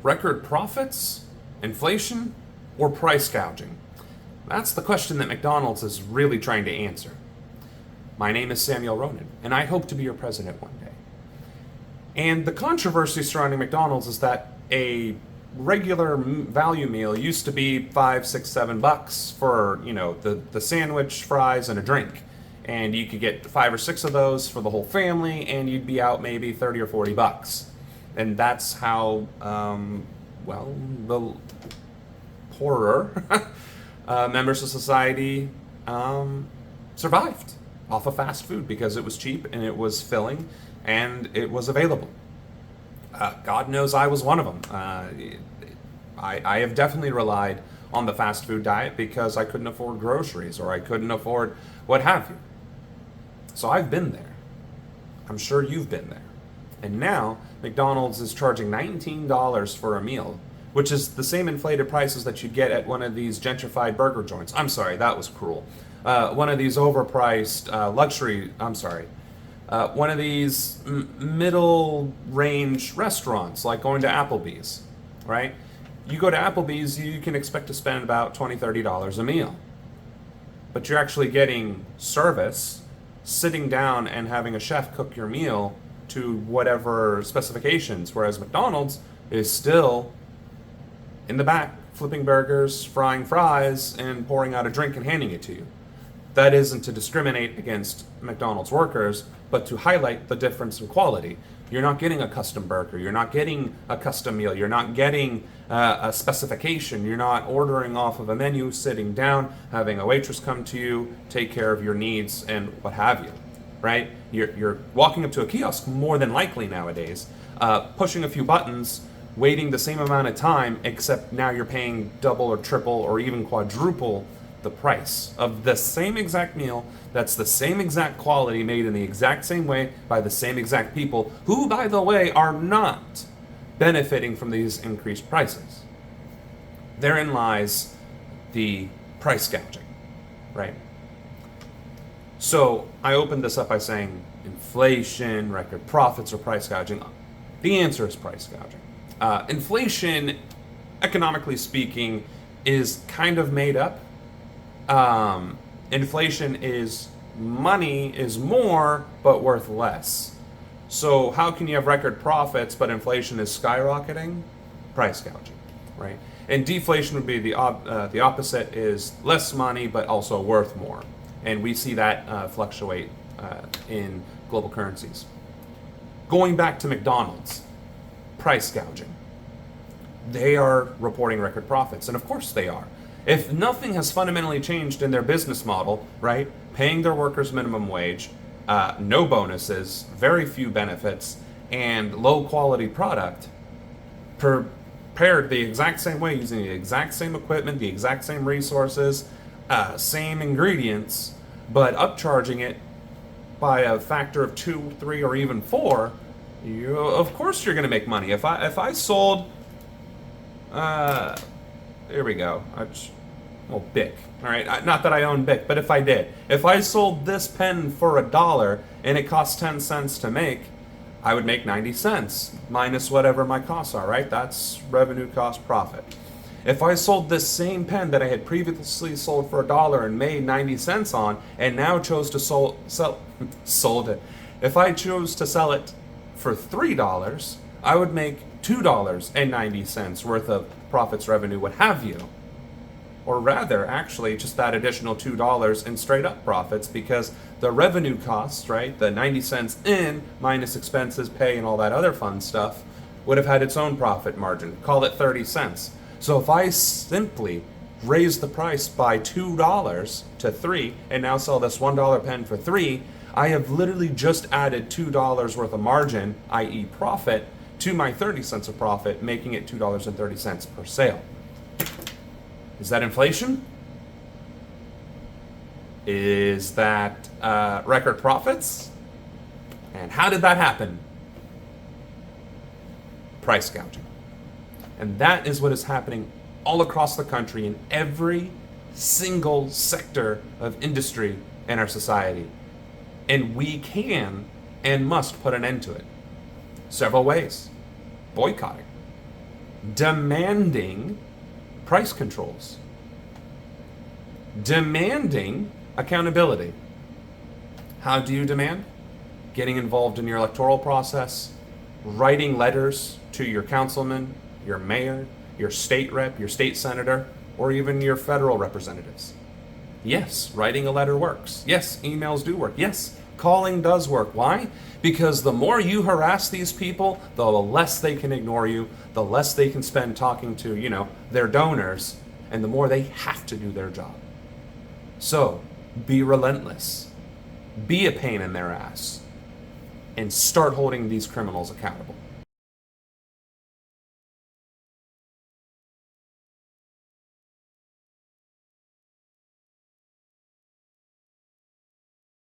Record profits, inflation, or price gouging? That's the question that McDonald's is really trying to answer. My name is Samuel Ronan, and I hope to be your president one day. And the controversy surrounding McDonald's is that a regular value meal used to be $5, $6, $7 for, the sandwich, fries, and a drink. And you could get 5 or 6 of those for the whole family, and you'd be out maybe 30 or $40. And that's how, the poorer members of society survived off of fast food because it was cheap and it was filling and it was available. God knows I was one of them. I have definitely relied on the fast food diet because I couldn't afford groceries or I couldn't afford what have you. So I've been there. I'm sure you've been there. And now McDonald's is charging $19 for a meal, which is the same inflated prices that you'd get at one of these gentrified burger joints. I'm sorry, that was cruel. One of these overpriced one of these middle range restaurants, like going to Applebee's, right? You go to Applebee's, you can expect to spend about $20, $30 a meal. But you're actually getting service, sitting down and having a chef cook your meal to whatever specifications, whereas McDonald's is still in the back flipping burgers, frying fries, and pouring out a drink and handing it to you. That isn't to discriminate against McDonald's workers, but to highlight the difference in quality. You're not getting a custom burger, you're not getting a custom meal, you're not getting a specification, you're not ordering off of a menu, sitting down, having a waitress come to you, take care of your needs, and what have you, right? You're walking up to a kiosk more than likely nowadays, pushing a few buttons, waiting the same amount of time, except now you're paying double or triple or even quadruple the price of the same exact meal that's the same exact quality, made in the exact same way by the same exact people who, by the way, are not benefiting from these increased prices. Therein lies the price gouging, right? So I opened this up by saying inflation, record profits, or price gouging. The answer is price gouging. Inflation, economically speaking, is kind of made up. Inflation is money is more but worth less. So how can you have record profits but inflation is skyrocketing? Price gouging, right? And deflation would be the opposite, is less money but also worth more. And we see that fluctuate in global currencies. Going back to McDonald's, price gouging. They are reporting record profits, and of course they are. If nothing has fundamentally changed in their business model, right? Paying their workers minimum wage, no bonuses, very few benefits, and low quality product, prepared the exact same way, using the exact same equipment, the exact same resources, same ingredients, but upcharging it by a factor of 2, 3, or even 4, of course you're going to make money. If I sold, here we go. Bic. All right, not that I own Bic, but if I did, if I sold this pen for $1 and it costs 10 cents to make, I would make 90 cents minus whatever my costs are. Right? That's revenue, cost, profit. If I sold this same pen that I had previously sold for $1 and made 90 cents on, and now chose to sold it, if I chose to sell it for $3, I would make $2.90 worth of profits, revenue, what have you. Or rather, actually, just that additional $2 in straight up profits, because the revenue costs, right, the 90 cents in minus expenses, pay, and all that other fun stuff, would have had its own profit margin. Call it 30 cents. So if I simply raise the price by $2 to $3 and now sell this $1 pen for $3, I have literally just added $2 worth of margin, i.e. profit, to my 30 cents of profit, making it $2.30 per sale. Is that inflation? Is that record profits? And how did that happen? Price gouging. And that is what is happening all across the country in every single sector of industry in our society. And we can and must put an end to it. Several ways. Boycotting. demanding price controls, demanding accountability. How do you demand? Getting involved in your electoral process, writing letters to your councilman, your mayor, your state rep, your state senator, or even your federal representatives. Yes, writing a letter works. Yes, emails do work. Yes, calling does work. Why? Because the more you harass these people, the less they can ignore you, the less they can spend talking to, their donors, and the more they have to do their job. So, be relentless. Be a pain in their ass. And start holding these criminals accountable.